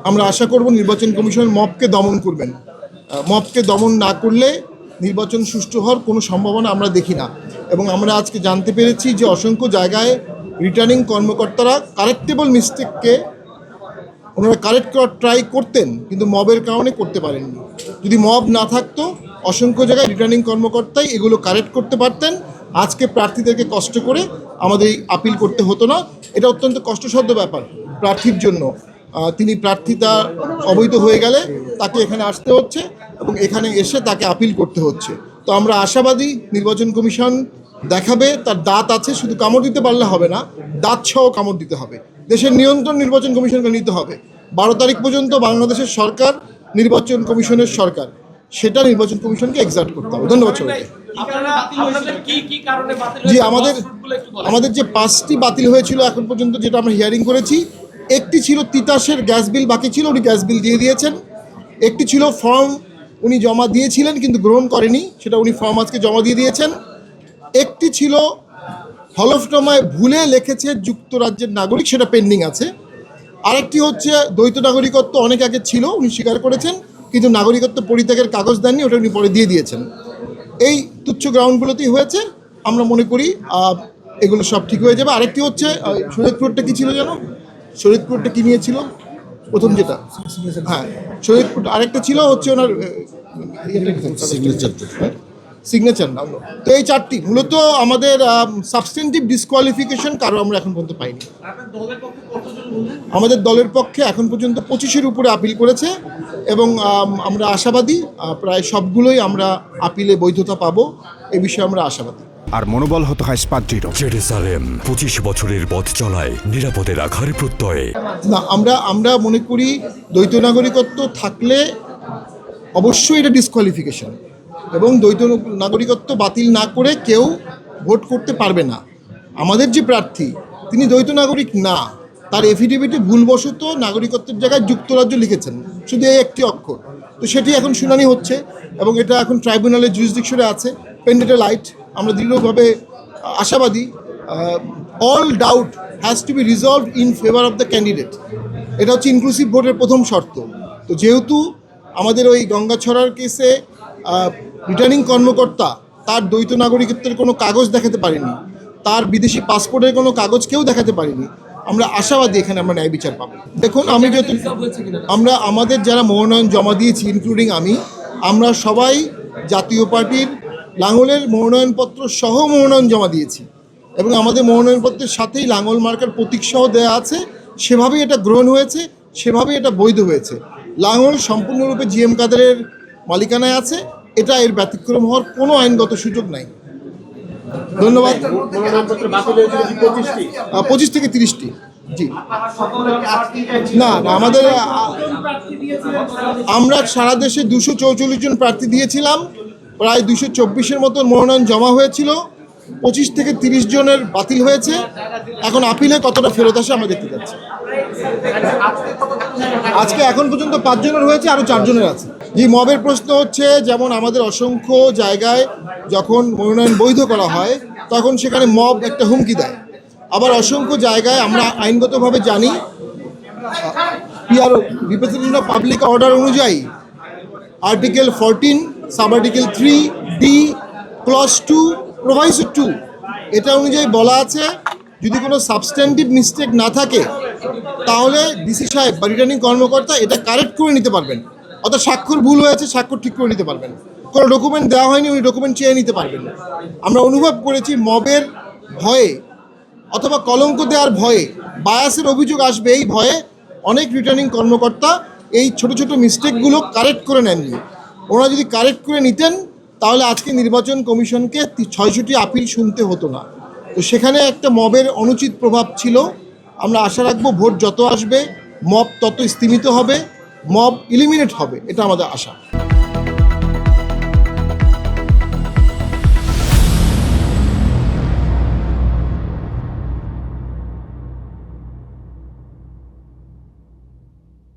আমরা আশা করব নির্বাচন কমিশন মবকে দমন করবেন। মবকে দমন না করলে নির্বাচন সুষ্ঠু হওয়ার কোনো সম্ভাবনা আমরা দেখি না। এবং আমরা আজকে জানতে পেরেছি যে অসংখ্য জায়গায় রিটার্নিং কর্মকর্তারা কারেক্টেবল মিস্টেককে ওনারা কারেক্ট করার ট্রাই করতেন, কিন্তু মবের কারণে করতে পারেননি। যদি মব না থাকতো অসংখ্য জায়গায় রিটার্নিং কর্মকর্তাই এগুলো কারেক্ট করতে পারতেন। আজকে প্রার্থীদেরকে কষ্ট করে আমাদের এই আপিল করতে হতো না। এটা অত্যন্ত কষ্টসাধ্য ব্যাপার প্রার্থীর জন্য। তিনি প্রার্থিতা অবৈধ হয়ে গেলে তাকে এখানে আসতে হচ্ছে এবং এখানে এসে তাকে আপিল করতে হচ্ছে। তো আমরা আশাবাদী নির্বাচন কমিশন দেখাবে তার দাঁত আছে, শুধু কামড় দিতে পারলে হবে না, দাঁত সহ কামড় দিতে হবে। দেশের নিয়ন্ত্রণ নির্বাচন কমিশনকে নিতে হবে। 12 তারিখ পর্যন্ত বাংলাদেশের সরকার নির্বাচন কমিশনের সরকার, সেটা নির্বাচন কমিশনকে এক্সার্ট করতে হবে। ধন্যবাদ সবাইকে। জি, আমাদের যে 5টি বাতিল হয়েছিল এখন পর্যন্ত, যেটা আমরা হিয়ারিং করেছি, একটি ছিল তিতাসের গ্যাস বিল বাকি ছিল, উনি গ্যাস বিল দিয়ে দিয়েছেন। একটি ছিল ফর্ম উনি জমা দিয়েছিলেন কিন্তু গ্রহণ করেনি, সেটা উনি ফর্ম আজকে জমা দিয়ে দিয়েছেন। একটি ছিল হলফনামায় ভুলে লিখেছে যুক্তরাজ্যের নাগরিক, সেটা পেন্ডিং আছে। আরেকটি হচ্ছে দ্বৈত নাগরিকত্ব অনেক আগে ছিল, উনি স্বীকার করেছেন, কিন্তু নাগরিকত্ব পরিত্যাগের কাগজ দেননি, ওটা উনি পরে দিয়ে দিয়েছেন। এই তুচ্ছ গ্রাউন্ডগুলোতেই হয়েছে। আমরা মনে করি এগুলো সব ঠিক হয়ে যাবে। আরেকটি হচ্ছে শরীয়তপুরটা কী ছিল যেন, শরীয়তপুরটা কী নিয়েছিল প্রথম যেটা, হ্যাঁ শরীয়তপুর। আরেকটা ছিল হচ্ছে ওনার সিগনেচার নাম। তো এই 4টি মূলত আমাদের সাবস্টেন্টিভ ডিসকোয়ালিফিকেশন কারো আমরা এখন পর্যন্ত পাইনি। আমাদের দলের পক্ষে এখন পর্যন্ত 25-এর উপরে আপিল করেছে এবং আমরা আশাবাদী প্রায় সবগুলোই আমরা আপিলে বৈধতা পাবো, এ বিষয়ে আমরা আশাবাদী। আর মনোবল হতে হয় স্পাদৃঢ়। জেরুজালেম 25 বছরের পথ চলায় নিরাপদে রাখার প্রত্যয়ে না, আমরা মনে করি দ্বৈত নাগরিকত্ব থাকলে অবশ্যই এটা ডিসকোয়ালিফিকেশন, এবং দ্বৈত নাগরিকত্ব বাতিল না করে কেউ ভোট করতে পারবে না। আমাদের যে প্রার্থী তিনি দ্বৈত নাগরিক না, তার এফিডেভিটে ভুলবশত নাগরিকত্বের জায়গায় যুক্তরাজ্য লিখেছেন, শুধু এই একটি অক্ষর। তো সেটি এখন শুনানি হচ্ছে এবং এটা এখন ট্রাইব্যুনালের জুরিসডিকশনে আছে, পেন্ডেন্ট লাইট। আমরা দৃঢ়ভাবে আশাবাদী all doubt has to be resolved in favour of the candidate. এটা হচ্ছে ইনক্লুসিভ ভোটের প্রথম শর্ত। তো যেহেতু আমাদের ওই গঙ্গাছড়ার কেসে রিটার্নিং কর্মকর্তা তার দ্বৈত নাগরিকত্বের কোনো কাগজ দেখাতে পারেনি, তার বিদেশি পাসপোর্টের কোনো কাগজ কেউ দেখাতে পারেনি, আমরা আশাবাদী এখানে আমরা ন্যায় বিচার পাবো। দেখুন, আমি যেহেতু আমাদের যারা মনোনয়ন জমা দিয়েছি ইনক্লুডিং আমরা সবাই জাতীয় পার্টির লাঙ্গলের মনোনয়নপত্র সহ মনোনয়ন জমা দিয়েছি এবং আমাদের মনোনয়নপত্রের সাথেই লাঙ্গল মার্কার প্রতীক সহ দেওয়া আছে। সেভাবেই এটা গ্রহণ হয়েছে, সেভাবেই এটা বৈধ হয়েছে। লাঙ্গল সম্পূর্ণরূপে জিএম কাদেরের মালিকানায় আছে, এটা এর ব্যতিক্রম হওয়ার কোনো আইনগত সুযোগ নাই। ধন্যবাদ। 25 থেকে 30টি। জি না, আমরা সারা দেশে 244 জন প্রার্থী দিয়েছিলাম, প্রায় 224-এর মতো মনোনয়ন জমা হয়েছিল, 25 থেকে 30 জনের বাতিল হয়েছে। এখন আপিলে কতটা ফেরত আসে আমরা দেখতে যাচ্ছি। আজকে এখন পর্যন্ত 5 জনের হয়েছে, আরও 4 জনের আছে। যে মবের প্রশ্ন হচ্ছে, যেমন আমাদের অসংখ্য জায়গায় যখন মনোনয়ন বৈধ করা হয় তখন সেখানে মব একটা হুমকি দেয়। আবার অসংখ্য জায়গায় আমরা আইনগতভাবে জানি PRO representative of public order অনুযায়ী article 14 sub article 3D clause 2 proviso 2 এটা অনুযায়ী বলা আছে, যদি কোনো সাবস্ট্যান্টিভ মিস্টেক না থাকে তাহলে ডিসি সাহেব বা রিটার্নিং কর্মকর্তা এটা কারেক্ট করে নিতে পারবেন। অর্থাৎ স্বাক্ষর ভুল হয়েছে, স্বাক্ষর ঠিক করে নিতে পারবেন। কোনো ডকুমেন্ট দেওয়া হয়নি, উনি ডকুমেন্ট চেয়ে নিতে পারবেন। আমরা অনুভব করেছি মবের ভয়ে অথবা কলঙ্ক দেওয়ার ভয়ে, বায়াসের অভিযোগ আসবে এই ভয়ে অনেক রিটার্নিং কর্মকর্তা এই ছোট ছোট মিস্টেকগুলো কারেক্ট করে নেননি। ওনারা যদি কারেক্ট করে নিতেন তাহলে আজকে নির্বাচন কমিশনকে 600টি আপিল শুনতে হতো না। তো সেখানে একটা মবের অনুচিত প্রভাব ছিল। আমরা আশা রাখবো ভোট যত আসবে মব তত স্তিমিত হবে, মব ইলিমিনেট হবে, এটা আমাদের আশা।